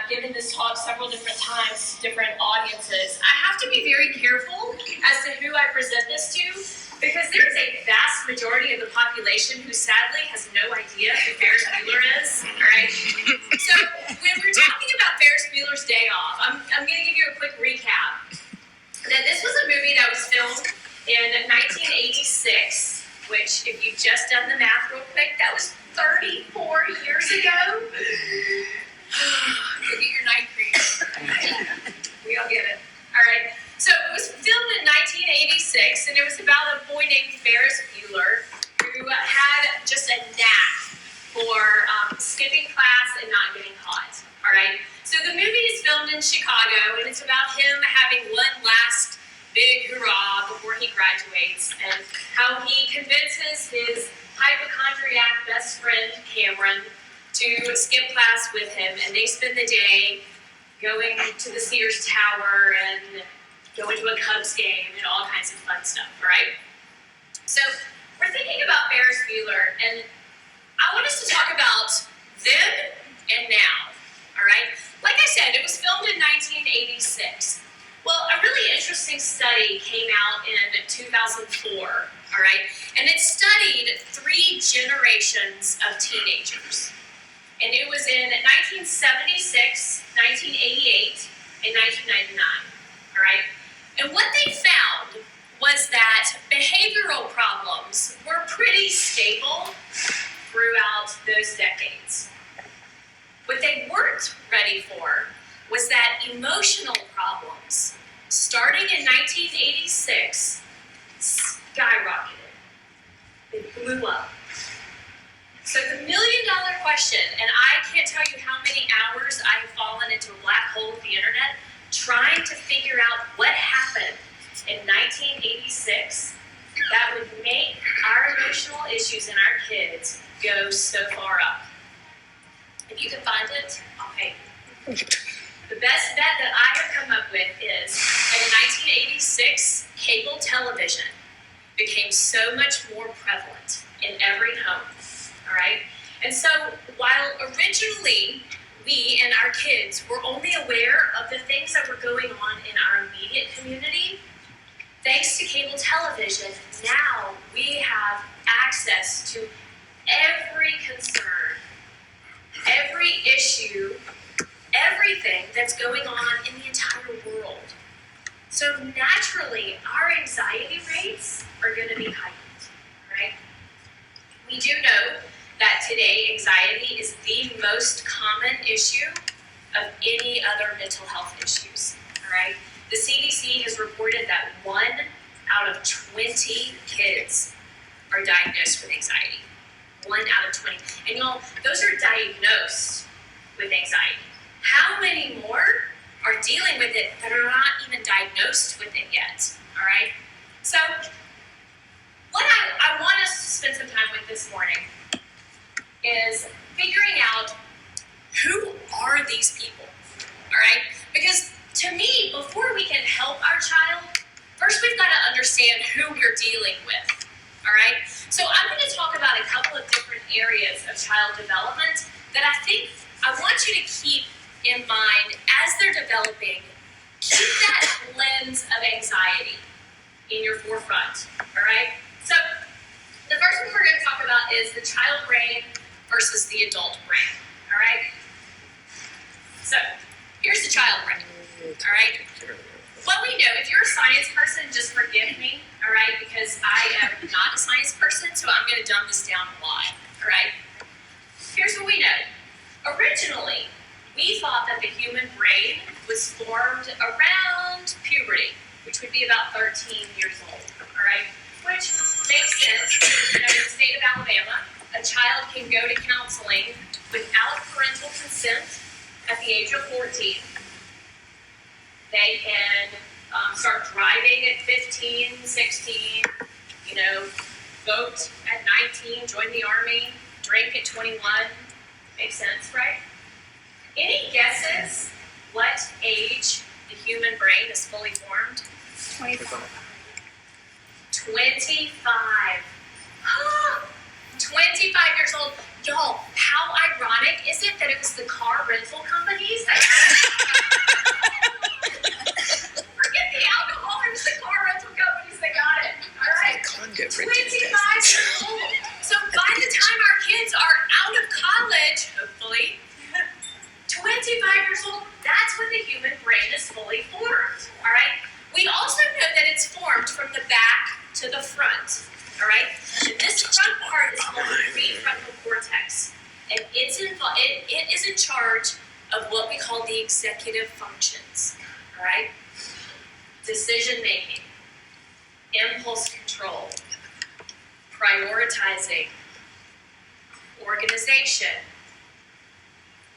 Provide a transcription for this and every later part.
given this talk several different times to different audiences. I have to be very careful as to who I present this to, because there's a vast majority of the population who sadly has no idea who Ferris Bueller is, all right? So when we're talking about Ferris Bueller's Day Off, I'm going to give you a quick recap. That this was a movie that was filmed in 1986, which, if you've just done the math real quick, that was 34 years ago. Look at your night cream. We all get it. All right. So it was filmed in 1986, and it was about a boy named Ferris Bueller who had just a knack for skipping class and not getting caught. All right. So the movie is filmed in Chicago, and it's about him having one last big hurrah before he graduates, and how he convinces his hypochondriac best friend Cameron to skip class with him, and they spend the day going to the Sears Tower and going to a Cubs game and all kinds of fun stuff, right? So we're thinking about Ferris Bueller, and I want us to talk about then and now, all right? Like I said, it was filmed in 1986. Well, a really interesting study came out in 2004, all right? And it studied 3 generations of teenagers. And it was in 1976, 1988, and 1999, all right? And what they found was that behavioral problems were pretty stable throughout those decades. What they weren't ready for was that emotional problems, starting in 1986, skyrocketed. They blew up. So the million-dollar question, and I can't tell you how many hours I have fallen into a black hole of the internet trying to figure out what happened in 1986 that would make our emotional issues in our kids go so far up. If you can find it, I'll pay you. The best bet that I have come up with is, in 1986, cable television became so much more prevalent in every home. All right? And so while originally we and our kids were only aware of the things that were going on in our immediate community, thanks to cable television, now we have access to every concern, every issue, everything that's going on in the entire world. So naturally, our anxiety rates are going to be heightened, right? We do know that today anxiety is the most common issue of any other mental health issues, all right? The CDC has reported that 1 out of 20 kids are diagnosed with anxiety. 1 out of 20. And y'all, those are diagnosed with anxiety. How many more are dealing with it that are not even diagnosed with it yet, all right? So what I want us to spend some time with this morning is figuring out, who are these people, all right? Because to me, before we can help our child, first we've got to understand who we're dealing with, all right? So I'm going to talk about a couple of different areas of child development that I think I want you to keep in mind as they're developing. Keep that lens of anxiety in your forefront, all right? So the first one we're going to talk about is the child brain versus the adult brain, all right? So here's the child brain, all right? What we know, if you're a science person, just forgive me, all right? Because I am not a science person, so I'm going to dumb this down a lot, all right? Here's what we know. Originally, we thought that the human brain was formed around puberty, which would be about 13 years old, all right? Which makes sense. You know, in the state of Alabama, a child can go to counseling without parental consent at the age of 14. They can start driving at 15, 16, you know, vote at 19, join the army, drink at 21. Makes sense, right? Any guesses what age the human brain is fully formed? 25. 25. 25 years old. Y'all, how ironic is it that it was the car rental companies that 65 years old, that's when the human brain is fully formed, all right? We also know that it's formed from the back to the front, all right? And this front part is called the prefrontal cortex, and it is in charge of what we call the executive functions, all right? Decision making, impulse control, prioritizing, organization,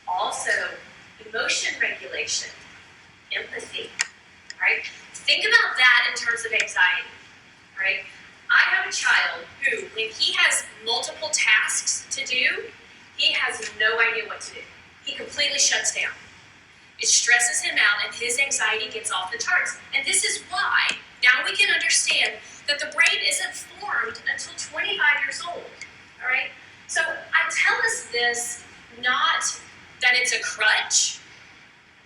also emotion regulation, empathy, right? Think about that in terms of anxiety, right? I have a child who, when he has multiple tasks to do, he has no idea what to do. He completely shuts down. It stresses him out and his anxiety gets off the charts. And this is why now we can understand that the brain isn't formed until 25 years old, all right? So I tell us this not that it's a crutch,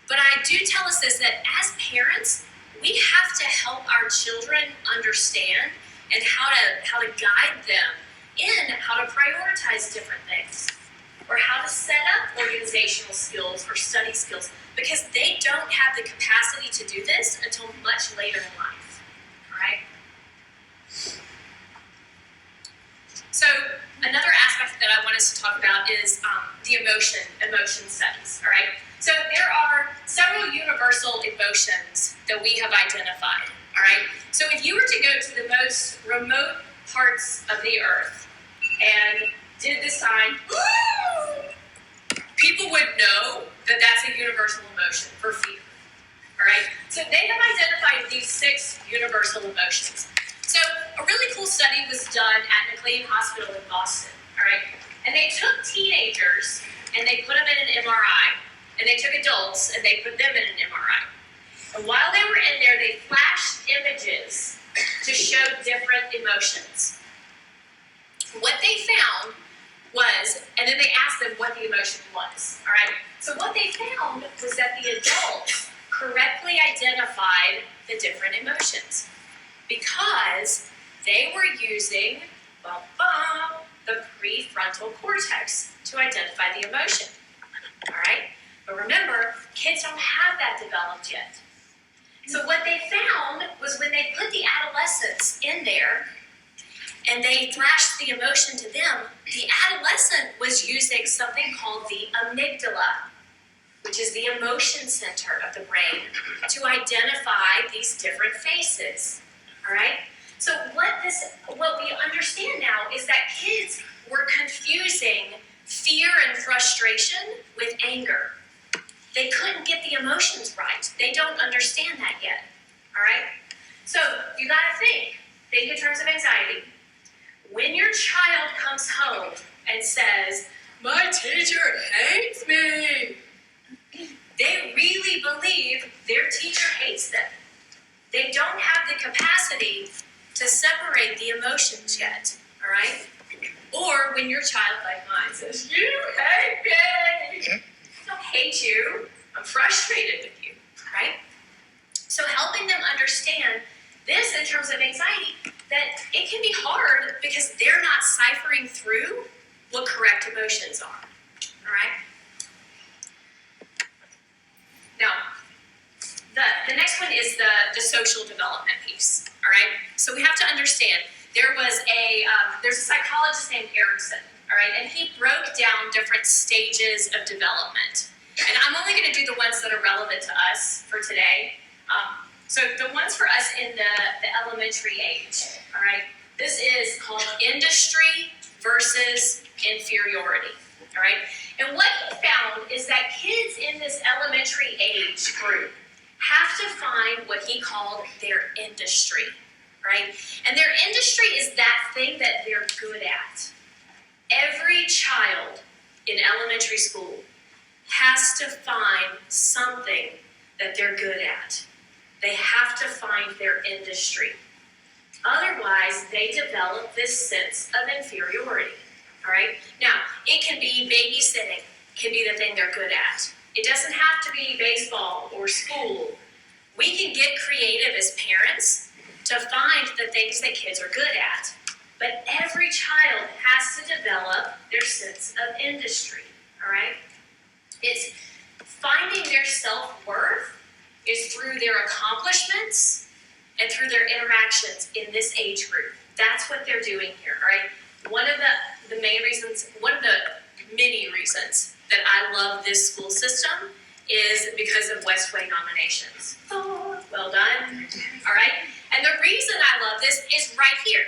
but I do tell us this, that as parents, we have to help our children understand and how to guide them in how to prioritize different things, or how to set up organizational skills or study skills, because they don't have the capacity to do this until much later in life, all right? So another aspect that I want us to talk about is the emotion studies, all right? So there are several universal emotions that we have identified, all right? So if you were to go to the most remote parts of the earth and did the sign, people would know that that's a universal emotion for fear, all right? So they have identified these 6 universal emotions. So a really cool study was done at McLean Hospital in Boston, all right? And they took teenagers and they put them in an MRI, and they took adults and they put them in an MRI. And while they were in there, they flashed images to show different emotions. What they found was, and then they asked them what the emotion was, all right? So what they found was that the adults correctly identified the different emotions because they were using, the prefrontal cortex to identify the emotion, all right? But remember, kids don't have that developed yet. So what they found was when they put the adolescents in there and they flashed the emotion to them, the adolescent was using something called the amygdala, which is the emotion center of the brain, to identify these different faces, all right? So what we understand now is that kids were confusing fear and frustration with anger. They couldn't get the emotions right. They don't understand that yet, all right? So you gotta think in terms of anxiety. When your child comes home and says, "My teacher hates me," they really believe their teacher hates them. They don't have the capacity to separate the emotions yet, all right? Or when your child, like mine, says, "You hate me," I don't hate you. I'm frustrated with you, right? So helping them understand this in terms of anxiety, that it can be hard because they're not ciphering through what correct emotions are, all right? Now, the next one is the social development piece, all right? So we have to understand, there's a psychologist named Erickson, all right? And he broke down different stages of development. And I'm only going to do the ones that are relevant to us for today. So the ones for us in the elementary age, all right? This is called industry versus inferiority, all right? And what he found is that kids in this elementary age group have to find what he called their industry, right? And their industry is that thing that they're good at. Every child in elementary school has to find something that they're good at. They have to find their industry. Otherwise, they develop this sense of inferiority, all right? Now, it can be babysitting, can be the thing they're good at. It doesn't have to be baseball or school. We can get creative as parents to find the things that kids are good at. But every child has to develop their sense of industry, all right? It's finding is through their accomplishments and through their interactions in this age group. That's what they're doing here, all right? One of the main reasons, one of the many reasons that I love this school system is because of Westway nominations. Oh, well done. All right? And the reason I love this is right here.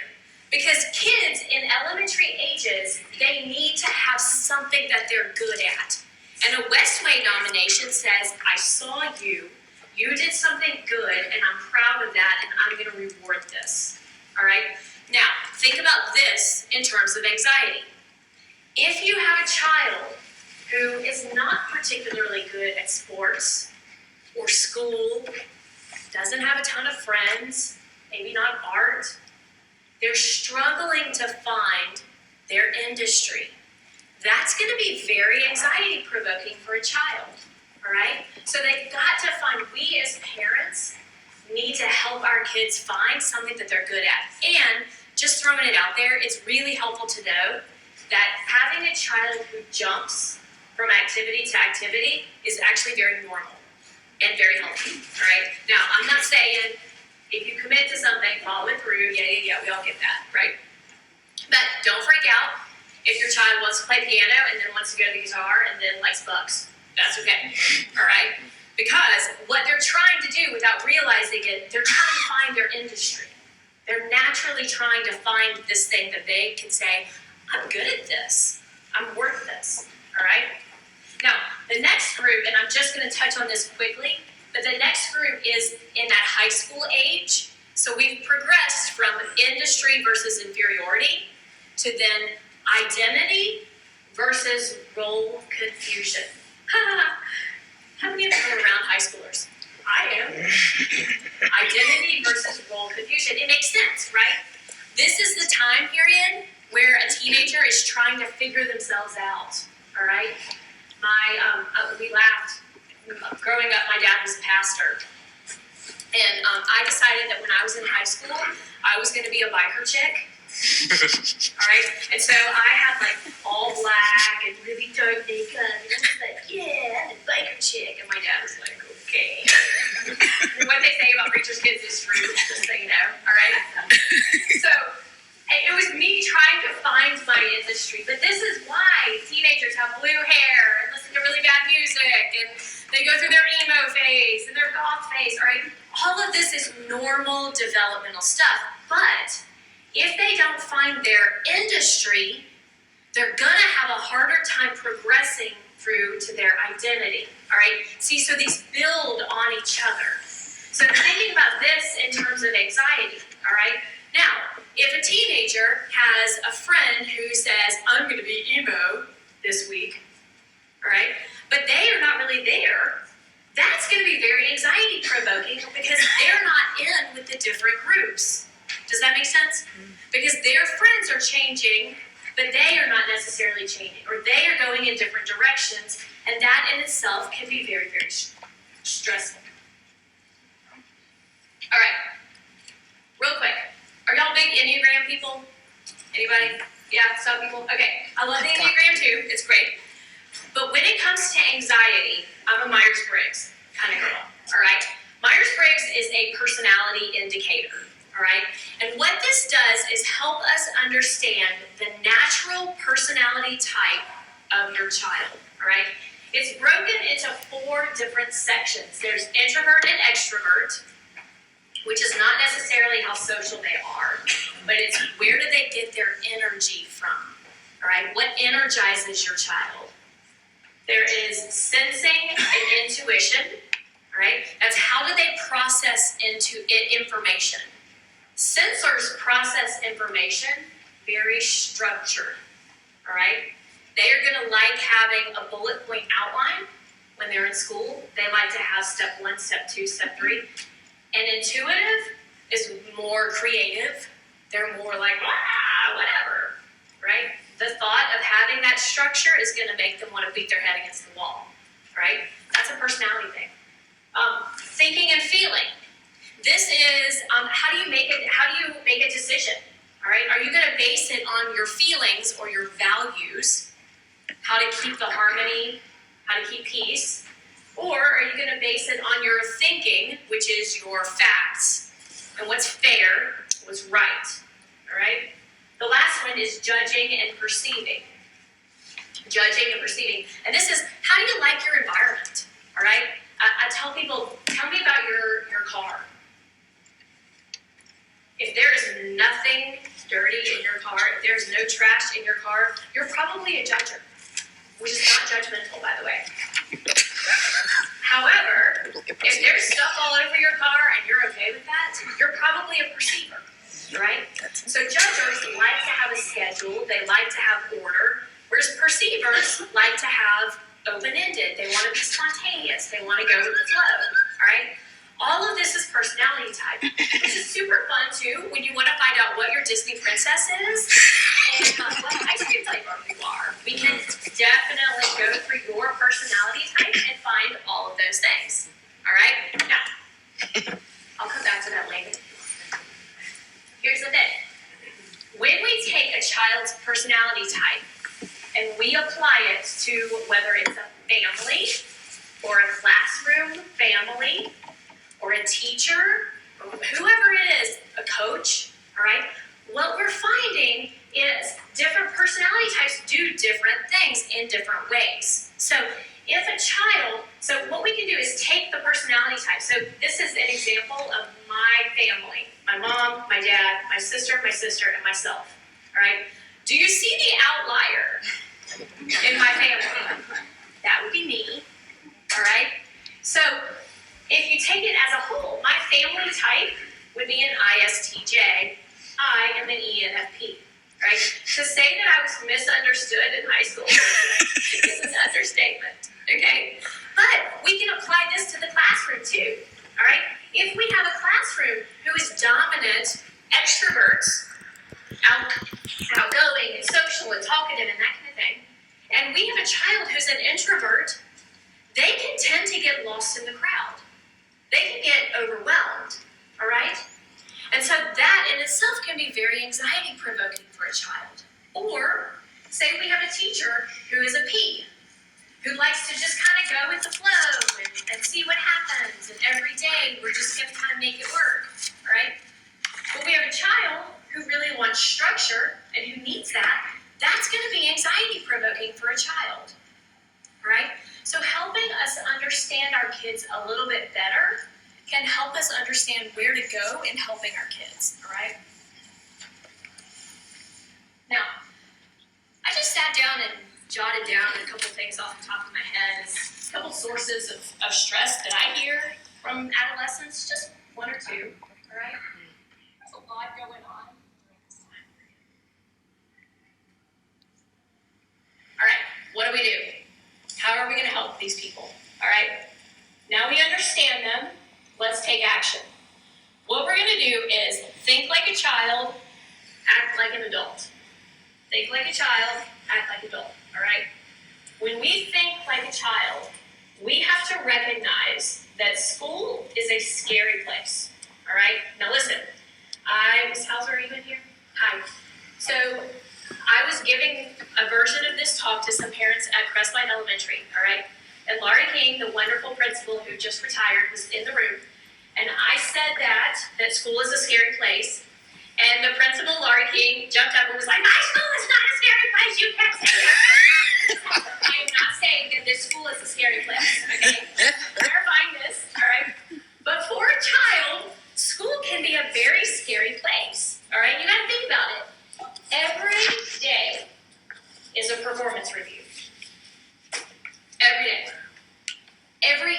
Because kids in elementary ages, they need to have something that they're good at. And a Westway nomination says, I saw you, you did something good, and I'm proud of that, and I'm going to reward this. All right? Now, think about this in terms of anxiety. If you have a child who is not particularly good at sports or school, doesn't have a ton of friends, maybe not art, they're struggling to find their industry. That's going to be very anxiety-provoking for a child, all right? So they've got to find, we as parents need to help our kids find something that they're good at. And just throwing it out there, it's really helpful to know that having a child who jumps from activity to activity is actually very normal and very healthy, all right? Now, I'm not saying if you commit to something, follow it through, yeah, we all get that, right? But don't freak out if your child wants to play piano and then wants to go to the guitar and then likes bugs. That's okay, all right? Because what they're trying to do without realizing it, they're trying to find their industry. They're naturally trying to find this thing that they can say, I'm good at this. I'm worth this, all right? Now, the next group, and I'm just going to touch on this quickly, but the next group is in that high school age. So we've progressed from industry versus inferiority to then identity versus role confusion. How many of you are around high schoolers? I am. Identity versus role confusion. It makes sense, right? This is the time period where a teenager is trying to figure themselves out, all right? We laughed. Growing up, my dad was a pastor. And I decided that when I was in high school, I was going to be a biker chick. All right? And so I had like all black and really dark makeup. And I was like, yeah, I'm a biker chick. And my dad was like, okay. What they say about preachers' kids is true, just so you know. All right? So it was me trying to find my industry. But this is why teenagers have blue hair and listen to really bad music. And they go through their emo phase and their goth phase. All right? All of this is normal developmental stuff. But if they don't find their industry, they're going to have a harder time progressing through to their identity, all right? See, so these build on each other. So thinking about this in terms of anxiety, all right? Now, if a teenager has a friend who says, I'm going to be emo this week, all right? But they are not really there, that's going to be very anxiety-provoking because they're not in with the different groups. Does that make sense? Because their friends are changing, but they are not necessarily changing, or they are going in different directions, and that in itself can be very, very stressful. All right, real quick. Are y'all big Enneagram people? Anybody? Yeah, some people? Okay, I love the Enneagram too. It's great. But when it comes to anxiety, I'm a Myers-Briggs kind of girl, all right? Myers-Briggs is a personality indicator. All right? And what this does is help us understand the natural personality type of your child. All right? It's broken into 4 different sections. There's introvert and extrovert, which is not necessarily how social they are, but it's where do they get their energy from? All right? What energizes your child? There is sensing and intuition. All right? That's how do they process information. Sensors process information very structured, all right? They are going to like having a bullet point outline when they're in school. They like to have step 1, step 2, step 3. And intuitive is more creative. They're more like, whatever, right? The thought of having that structure is going to make them want to beat their head against the wall, right? That's a personality thing. Thinking and feeling. This is how do you make a decision? All right, are you going to base it on your feelings or your values, how to keep the harmony, how to keep peace, or are you going to base it on your thinking which is your facts, and what's fair, what's right. All right? The last one is judging and perceiving. Judging and perceiving. And this is, how do you like your environment? All right? I tell people, tell me about your car. If there is nothing dirty in your car, if there's no trash in your car, you're probably a judger, which is not judgmental, by the way. However, if there's stuff all over your car and you're okay with that, you're probably a perceiver, right? So judgers like to have a schedule, they like to have order, whereas perceivers like to have open-ended. They want to be spontaneous. They want to go with the flow, all right? All of this is personality type, which is super fun, too, when you want to find out what your Disney princess is and what ice cream flavor you are. We can definitely go through your personality type and find all of those things, all right? Now, I'll come back to that later. Here's the thing. When we take a child's personality type and we apply it to whether it's a family or a classroom family or a teacher or whoever it is, a coach, all right, what we're finding is different personality types do different things in different ways. So if a child, so what we can do is take the personality type. So this is an example of my family. My mom, my dad, my sister, and myself, all right? Do you see the outlier in my family? That would be me, all right? So if you take it as a whole, my family type would be an ISTJ. I am an ENFP, right? To say that I was misunderstood in high school is an understatement, okay? But we can apply this to the classroom too, all right? If we have a classroom who is dominant extroverts, outgoing and social and talkative and that kind of thing, and we have a child who's an introvert, they can tend to get lost in the crowd. They can get overwhelmed, all right? And so that in itself can be very anxiety-provoking for a child. Or, say we have a teacher who is a P, who likes to just kind of go with the flow and see what happens, and every day we're just going to kind of make it work, all right? But we have a child who really wants structure and who needs that. That's going to be anxiety-provoking for a child, all right? So helping us understand our kids a little bit better can help us understand where to go in helping our kids, all right? Now, I just sat down and jotted down a couple things off the top of my head, a couple sources of stress that I hear from adolescents, just one or two, all right? There's a lot going on during this time period. All right, what do we do? How are we going to help these people? All right, now we understand them. Let's take action. What we're going to do is think like a child, act like an adult. Think like a child, act like an adult, all right? When we think like a child, we have to recognize that school is a scary place, all right? Now listen, Miss Hauser, are you in here? Hi. So I was giving a version of this talk to some parents at Crestline Elementary, all right? And Laurie King, the wonderful principal who just retired, was in the room. And I said that school is a scary place. And the principal, Laurie King, jumped up and was like, my school is not a scary place, you can't say that. I am not saying that this school is a scary place, okay? Clarifying this, all right? But for a child, school can be a very scary place, all right? You gotta think about it. Every day is a performance review. Every day. Every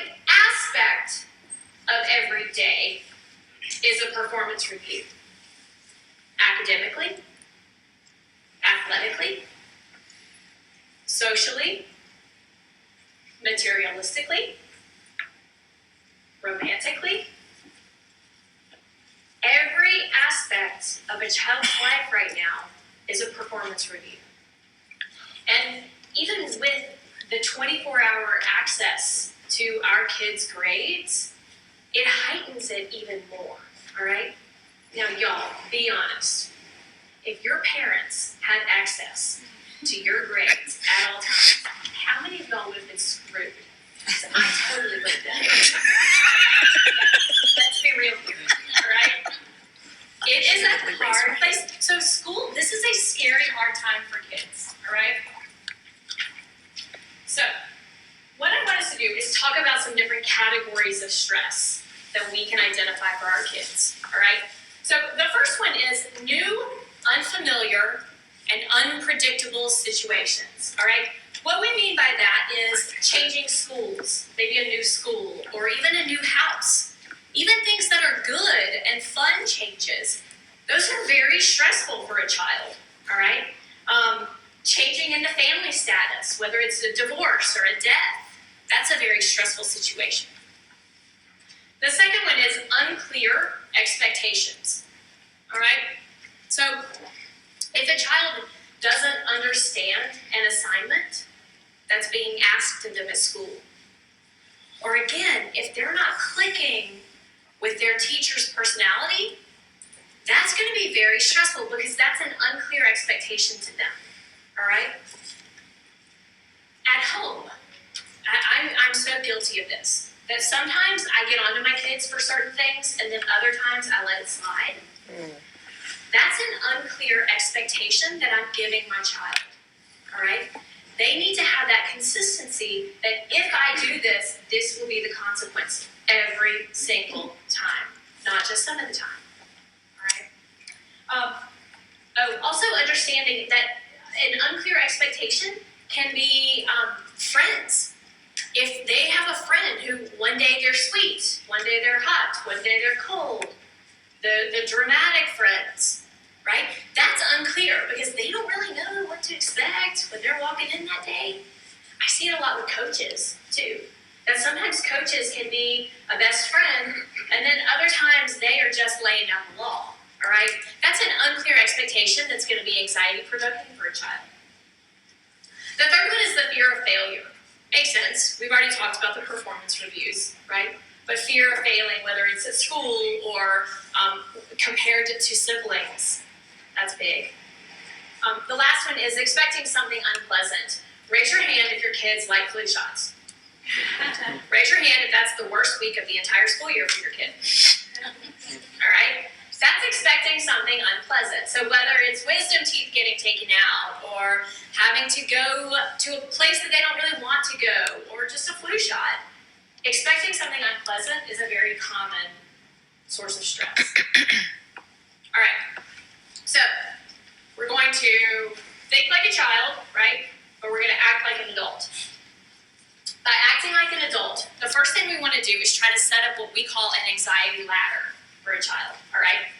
aspect of every day is a performance review. Academically, athletically, socially, materialistically, romantically. Every aspect of a child's life right now is a performance review. And even with the 24-hour access to our kids' grades, it heightens it even more, all right? Now, y'all, be honest. If your parents had access to your grades at all times, how many of y'all would have been screwed? I totally would have been. categories of stress that we can identify for our kids, all right? So the first one is new, unfamiliar, and unpredictable situations, all right? What we mean by that is changing schools, maybe a new school, or even a new house. Even things that are good and fun changes, those are very stressful for a child, all right? Changing in the family status, whether it's a divorce or a death, that's a very stressful situation. The second one is unclear expectations, all right? So if a child doesn't understand an assignment that's being asked of them at school, or again, if they're not clicking with their teacher's personality, that's going to be very stressful because that's an unclear expectation to them, all right? At home, I'm so guilty of this, that sometimes I get onto my kids for certain things and then other times I let it slide. That's an unclear expectation that I'm giving my child, all right? They need to have that consistency that if I do this, this will be the consequence every single time, not just some of the time, all right? Also understanding that an unclear expectation can be friends. If they have a friend who one day they're sweet, one day they're hot, one day they're cold, the dramatic friends, right? That's unclear because they don't really know what to expect when they're walking in that day. I see it a lot with coaches too. That sometimes coaches can be a best friend and then other times they are just laying down the law, all right? That's an unclear expectation that's going to be anxiety-provoking for a child. The third one is the fear of failure. Makes sense. We've already talked about the performance reviews, right? But fear of failing, whether it's at school or compared to siblings, that's big. The last one is expecting something unpleasant. Raise your hand if your kids like flu shots. Raise your hand if that's the worst week of the entire school year for your kid. All right? That's expecting something unpleasant. So whether it's wisdom teeth getting taken out or having to go to a place that they don't really want to go or just a flu shot, expecting something unpleasant is a very common source of stress. All right, so we're going to think like a child, right? But we're going to act like an adult. By acting like an adult, the first thing we want to do is try to set up what we call an anxiety ladder for a child, all right?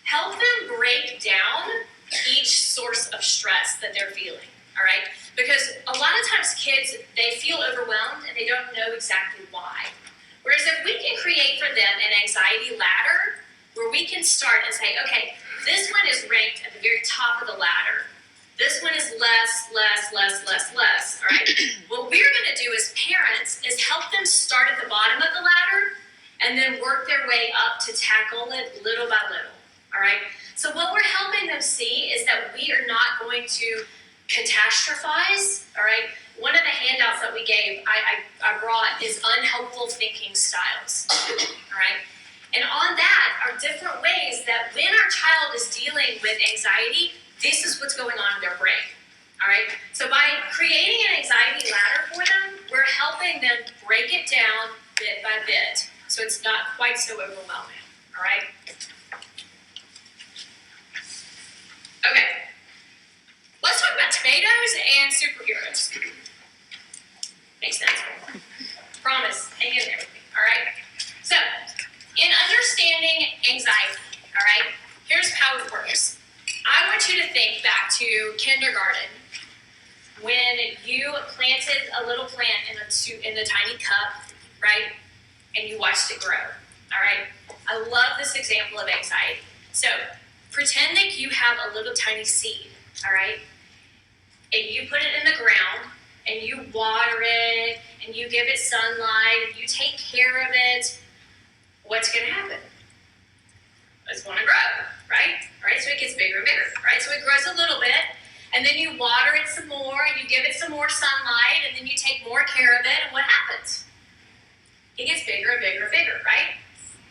Help them break down each source of stress that they're feeling, all right? Because a lot of times kids, they feel overwhelmed and they don't know exactly why. Whereas if we can create for them an anxiety ladder where we can start and say, okay, this one is ranked at the very top of the ladder. This one is less, all right? What we're going to do as parents is help them start at the bottom of the ladder and then work their way up to tackle it little by little, all right? So what we're helping them see is that we are not going to catastrophize, all right? One of the handouts that we gave, I brought is unhelpful thinking styles, all right? And on that are different ways that when our child is dealing with anxiety, this is what's going on in their brain, all right? So by creating an anxiety ladder for them, we're helping them break it down bit by bit so it's not quite so overwhelming, all right? Okay, let's talk about tomatoes and superheroes. Makes sense. Promise, hang in there with me, all right? So, in understanding anxiety, all right, here's how it works. I want you to think back to kindergarten when you planted a little plant in a tiny cup, right, and you watched it grow, all right? I love this example of anxiety. So, pretend that you have a little tiny seed, all right? And you put it in the ground, and you water it, and you give it sunlight, and you take care of it. What's going to happen? It's going to grow, right? All right, so it gets bigger and bigger, right? So it grows a little bit, and then you water it some more, and you give it some more sunlight, and then you take more care of it, and what happens? It gets bigger and bigger and bigger, right?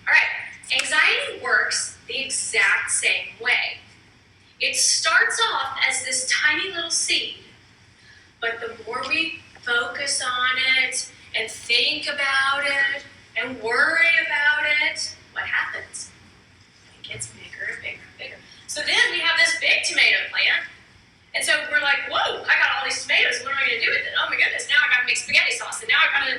All right, anxiety works the exact same way. It starts off as this tiny little seed, but the more we focus on it and think about it and worry about it, what happens? It gets bigger and bigger and bigger. So then we have this big tomato plant. And so we're like, whoa, I got all these tomatoes. What am I going to do with it? Oh my goodness, now I got to make spaghetti sauce. And now I got to,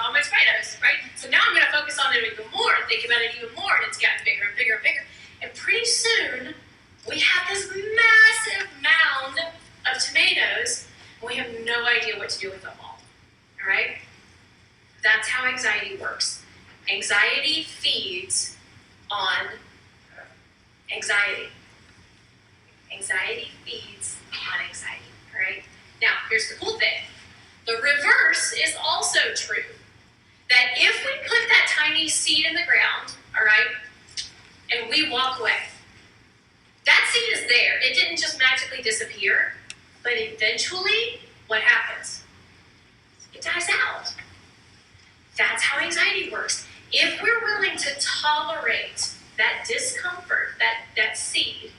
all my tomatoes, right? So now I'm going to focus on it even more and think about it even more. And it's gotten bigger and bigger and bigger. And pretty soon, we have this massive mound of tomatoes. And we have no idea what to do with them all. All right? That's how anxiety works. Anxiety feeds on anxiety. Anxiety feeds on anxiety, all right? Now, here's the cool thing. The reverse is also true. That if we put that tiny seed in the ground, all right, and we walk away, that seed is there. It didn't just magically disappear, but eventually, what happens? It dies out. That's how anxiety works. If we're willing to tolerate that discomfort, that seed,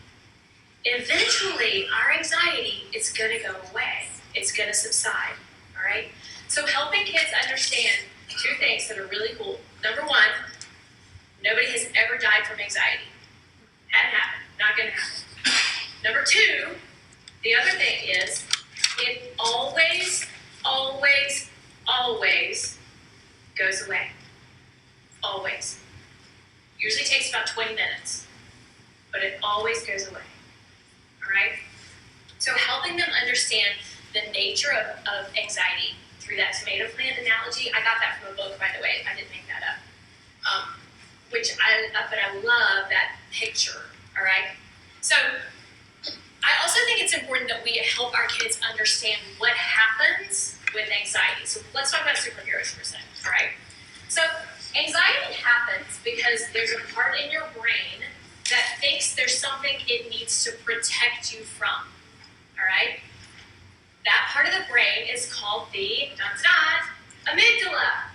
eventually, our anxiety is going to go away. It's going to subside, all right? So helping kids understand two things that are really cool. Number one, nobody has ever died from anxiety. Hadn't happened. Not going to happen. Number two, the other thing is, it always, always, always goes away. Always. Usually takes about 20 minutes, but it always goes away. All right? So helping them understand the nature of anxiety through that tomato plant analogy. I got that from a book, by the way. I didn't make that up. But I love that picture. All right? So I also think it's important that we help our kids understand what happens with anxiety. So let's talk about superheroes for a second. All right? So anxiety happens because there's a part in your brain that thinks there's something it needs to protect you from, all right? That part of the brain is called the amygdala.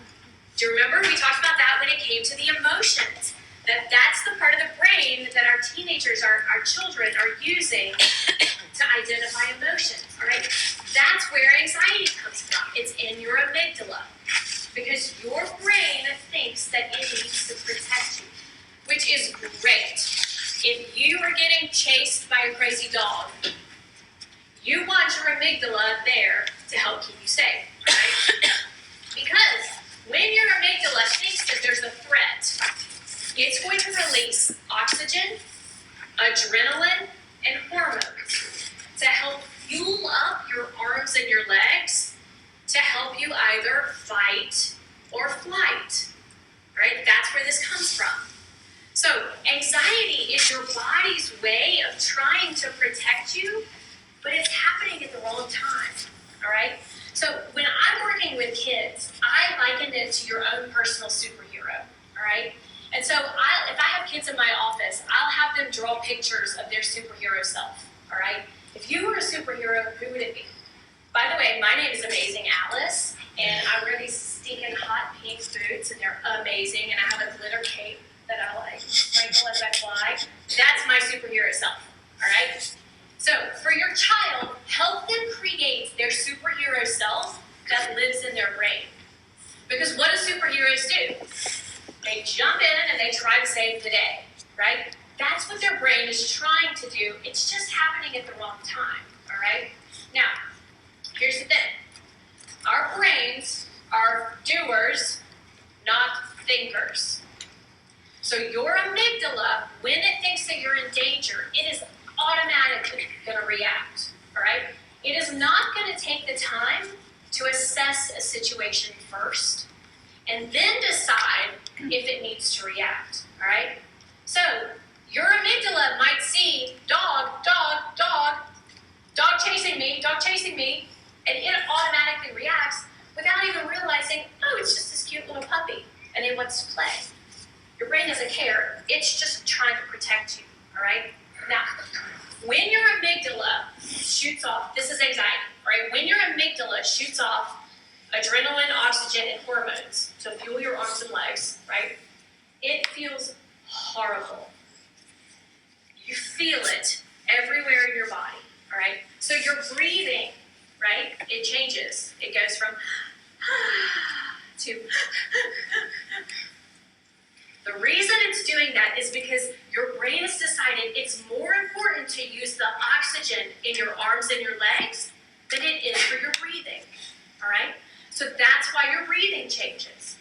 Do you remember we talked about that when it came to the emotions? That's the part of the brain that our teenagers, our children are using to identify emotions, all right? That's where anxiety comes from. It's in your amygdala because your brain thinks that it needs to protect you, which is great. If you are getting chased by a crazy dog, you want your amygdala there to help keep you safe, right? Because when your amygdala thinks that there's a threat, it's going to release oxygen, adrenaline, and hormones to help fuel up your arms and your legs to help you either fight or flight, right? That's where this comes from. So anxiety is your body's way of trying to protect you, but it's happening at the wrong time, all right? So when I'm working with kids, I liken it to your own personal superhero, all right? And so if I have kids in my office, I'll have them draw pictures of their superhero self, all right? If you were a superhero, who would it be? By the way, my name is Amazing Alice, and I wear these stinking hot pink boots, and they're amazing, and I have a glitter cape that I like sprinkle as I fly. That's my superhero self, all right? So for your child, help them create their superhero self that lives in their brain. Because what do superheroes do? They jump in and they try to save the day, right? That's what their brain is trying to do. It's just happening at the wrong time, all right? Now, here's the thing. Our brains are doers, not thinkers. So your amygdala, when it thinks that you're in danger, it is automatically going to react, all right? It is not going to take the time to assess a situation first and then decide if it needs to react, all right? So your amygdala might see dog chasing me, and it automatically reacts without even realizing, oh, it's just this cute little puppy, and it wants to play. Your brain doesn't care. It's just trying to protect you, all right? Now, when your amygdala shoots off, this is anxiety, right? When your amygdala shoots off adrenaline, oxygen, and hormones to fuel your arms and legs, right? It feels horrible. You feel it everywhere in your body, all right? So your breathing, right? It changes. It goes from to the reason it's doing that is because your brain has decided it's more important to use the oxygen in your arms and your legs than it is for your breathing. All right? So that's why your breathing changes.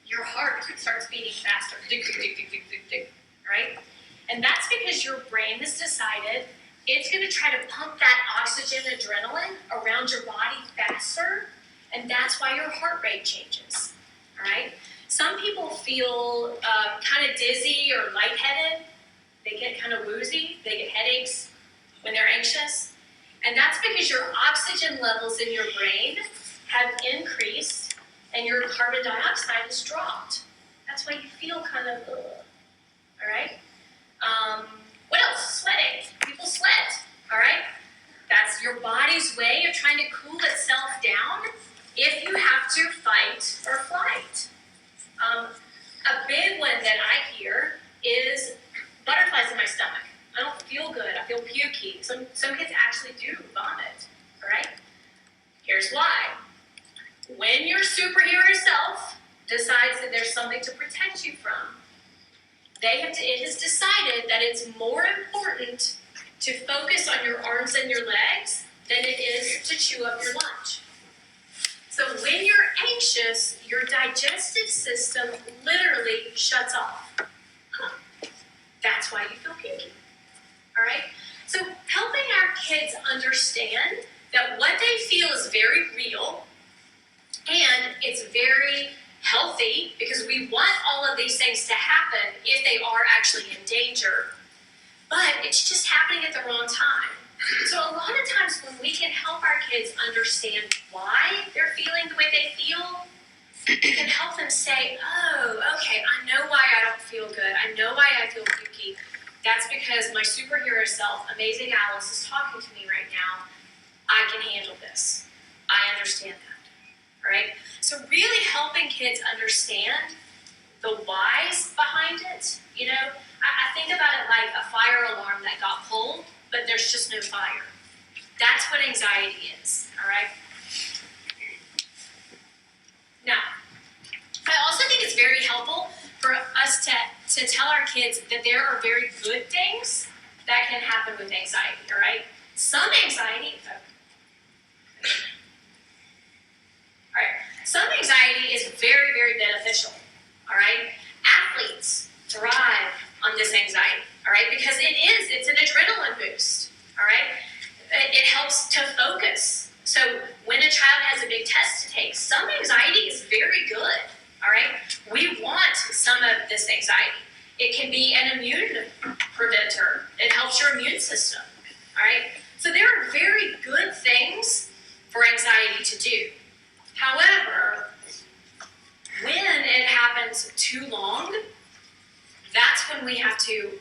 Your heart starts beating faster. Right? And that's because your brain has decided it's going to try to pump that oxygen adrenaline around your body faster, and that's why your heart rate changes. All right? Some people feel kind of dizzy or lightheaded. They get kind of woozy. They get headaches when they're anxious. And that's because your oxygen levels in your brain have increased and your carbon dioxide has dropped. That's why you feel kind of, all right? What else? Sweating. People sweat, all right? That's your body's way of trying to cool itself down if you have to fight or flight. A big one that I hear is butterflies in my stomach. I don't feel good. I feel pukey. Some kids actually do vomit, all right? Here's why. When your superhero self decides that there's something to protect you from, it has decided that it's more important to focus on your arms and your legs than it is to chew up your lunch. So when you're anxious, your digestive system literally shuts off. That's why you feel pukey. All right? So helping our kids understand that what they feel is very real and it's very healthy because we want all of these things to happen if they are actually in danger, but it's just happening at the wrong time. So a lot of times when we can help our kids understand why they're feeling the way they feel, we can help them say, oh, okay, I know why I don't feel good. I know why I feel pukey. That's because my superhero self, Amazing Alice, is talking to me right now. I can handle this. I understand that. All right? So really helping kids understand the whys behind it. You know, I think about it like a fire alarm that got pulled, but there's just no fire. That's what anxiety is, all right? Now, I also think it's very helpful for us to tell our kids that there are very good things that can happen with anxiety, all right? Some anxiety is very, very beneficial, all right? Athletes thrive on this anxiety, all right? Because it's an adrenaline boost, all right? It helps to focus. So when a child has a big test to take, some anxiety is very good, all right? We want some of this anxiety. It can be an immune preventer. It helps your immune system, all right? So there are very good things for anxiety to do. However, when it happens too long, that's when we have to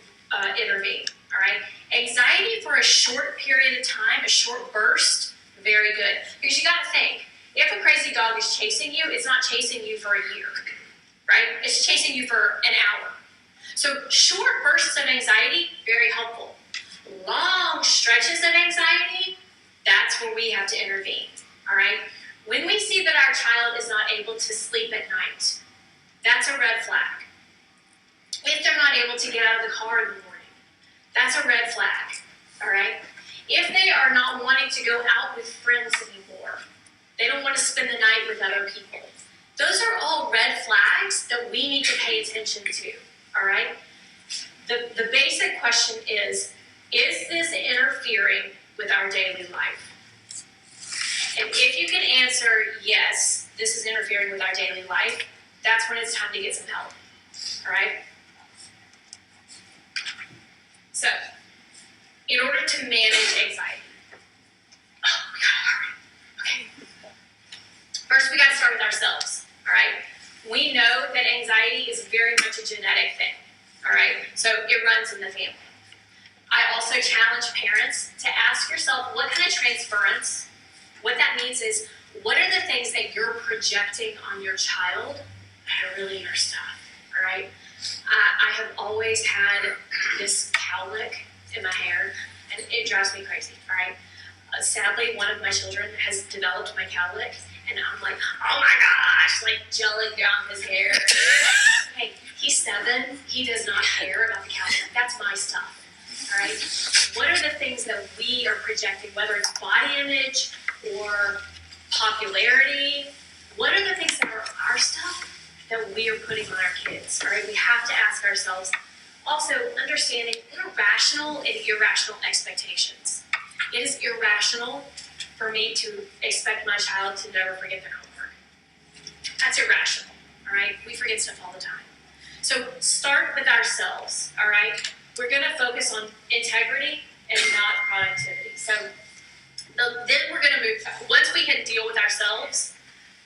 intervene, all right? Anxiety for a short period of time, a short burst, very good. Because you got to think, if a crazy dog is chasing you, it's not chasing you for a year, right? It's chasing you for an hour. So short bursts of anxiety, very helpful. Long stretches of anxiety, that's where we have to intervene, all right? When we see that our child is not able to sleep at night, that's a red flag. If they're not able to get out of the car in the morning, that's a red flag, all right? If they are not wanting to go out with friends anymore, they don't want to spend the night with other people, those are all red flags that we need to pay attention to, all right? The basic question is this interfering with our daily life? And if you can answer, yes, this is interfering with our daily life, that's when it's time to get some help, all right? So, in order to manage anxiety, we gotta hurry, okay? First, we gotta start with ourselves, all right? We know that anxiety is very much a genetic thing, all right? So, it runs in the family. I also challenge parents to ask yourself what kind of transference. What that means is, what are the things that you're projecting on your child that are really your stuff, all right? I have always had this cowlick in my hair, and it drives me crazy, all right? Sadly, one of my children has developed my cowlick, And I'm like, oh my gosh, like gelling down his hair. Hey, he's 7. He does not care about the cabinet. That's my stuff. All right? What are the things that we are projecting, whether it's body image or popularity? What are the things that are our stuff that we are putting on our kids? All right? We have to ask ourselves. Also, understanding irrational and irrational expectations. It is irrational for me to expect my child to never forget their homework. That's irrational, all right? We forget stuff all the time. So start with ourselves, all right? We're going to focus on integrity and not productivity. So then we're going to move, once we can deal with ourselves,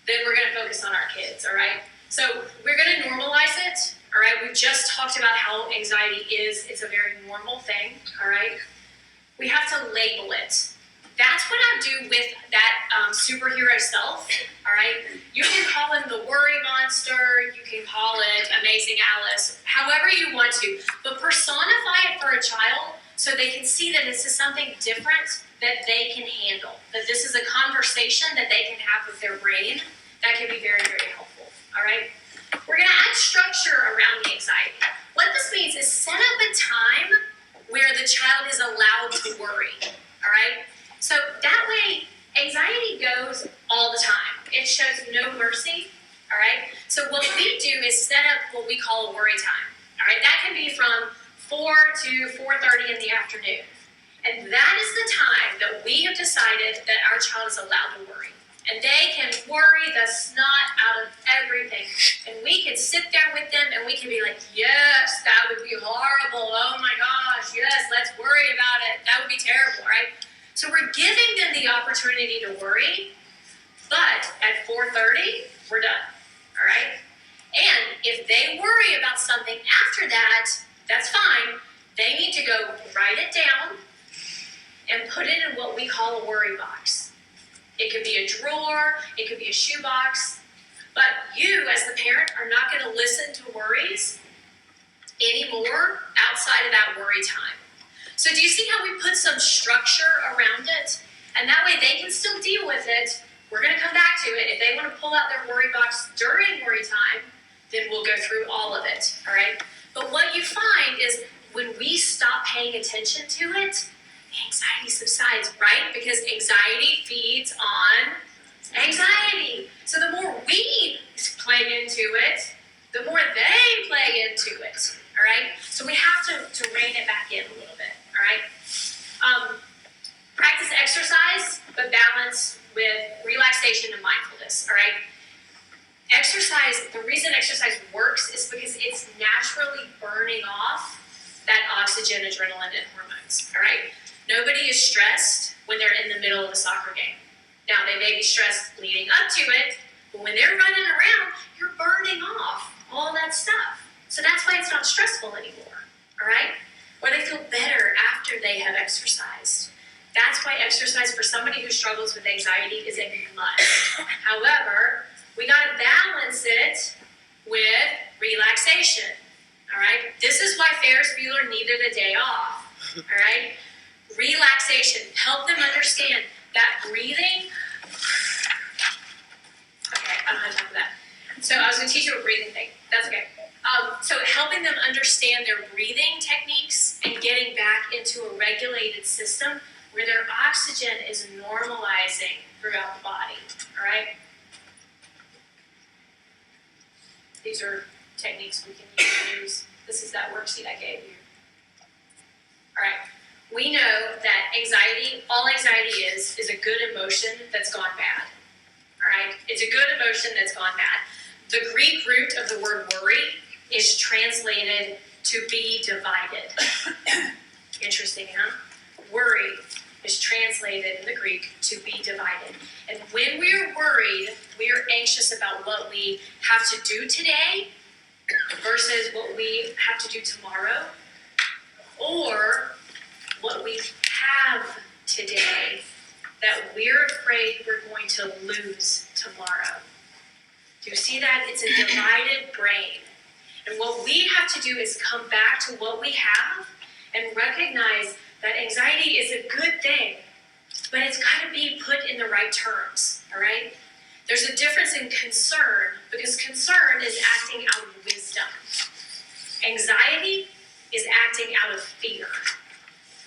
then we're going to focus on our kids, all right? So we're going to normalize it, all right? We've just talked about how anxiety it's a very normal thing, all right? We have to label it. That's what I do with that superhero self, all right? You can call him the worry monster, you can call it Amazing Alice, however you want to, but personify it for a child so they can see that this is something different that they can handle, that this is a conversation that they can have with their brain that can be very, very helpful, all right? We're going to add structure around the anxiety. What this means is set up a time where the child is allowed to worry, all right? So that way, anxiety goes all the time. It shows no mercy, all right? So what we do is set up what we call a worry time, all right? That can be from 4 to 4:30 in the afternoon. And that is the time that we have decided that our child is allowed to worry. And they can worry the snot out of everything. And we can sit there with them and we can be like, yes, that would be horrible. Oh my gosh, yes, let's worry about it. That would be terrible, right? So we're giving them the opportunity to worry, but at 4:30, we're done, all right? And if they worry about something after that, that's fine. They need to go write it down and put it in what we call a worry box. It could be a drawer, it could be a shoebox, but you as the parent are not going to listen to worries anymore outside of that worry time. So do you see how we put some structure around it? And that way they can still deal with it. We're going to come back to it. If they want to pull out their worry box during worry time, then we'll go through all of it, all right? But what you find is when we stop paying attention to it, the anxiety subsides, right? Because anxiety feeds on anxiety. So the more we play into it, the more they play into it, all right? So we have to rein it back in a little bit, all right? Practice exercise, but balance with relaxation and mindfulness, all right? Exercise, the reason exercise works is because it's naturally burning off that oxygen, adrenaline, and hormones, all right? Nobody is stressed when they're in the middle of a soccer game. Now, they may be stressed leading up to it, but when they're running around, you're burning off all that stuff. So that's why it's not stressful anymore, all right? Or they feel better after they have exercised. That's why exercise for somebody who struggles with anxiety is a must. However, we got to balance it with relaxation, all right? This is why Ferris Bueller needed a day off, all right? Relaxation, help them understand that breathing. Okay, I don't have time for that. So I was going to teach you a breathing thing. That's okay. So helping them understand their breathing techniques and getting back into a regulated system where their oxygen is normalizing throughout the body, all right? These are techniques we can use. This is that worksheet I gave you. All right. We know that anxiety, all anxiety is a good emotion that's gone bad. All right? It's a good emotion that's gone bad. The Greek root of the word worry is translated to be divided. Interesting, huh? Worry is translated in the Greek to be divided. And when we are worried, we are anxious about what we have to do today versus what we have to do tomorrow, or what we have today that we're afraid we're going to lose tomorrow. Do you see that? It's a divided brain. And what we have to do is come back to what we have and recognize that anxiety is a good thing, but it's got to be put in the right terms, all right? There's a difference in concern, because concern is acting out of wisdom. Anxiety is acting out of fear.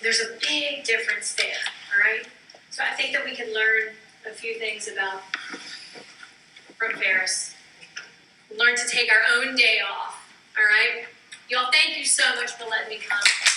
There's a big difference there, all right? So I think that we can learn a few things from Ferris. Learn to take our own day off, all right? Y'all, thank you so much for letting me come.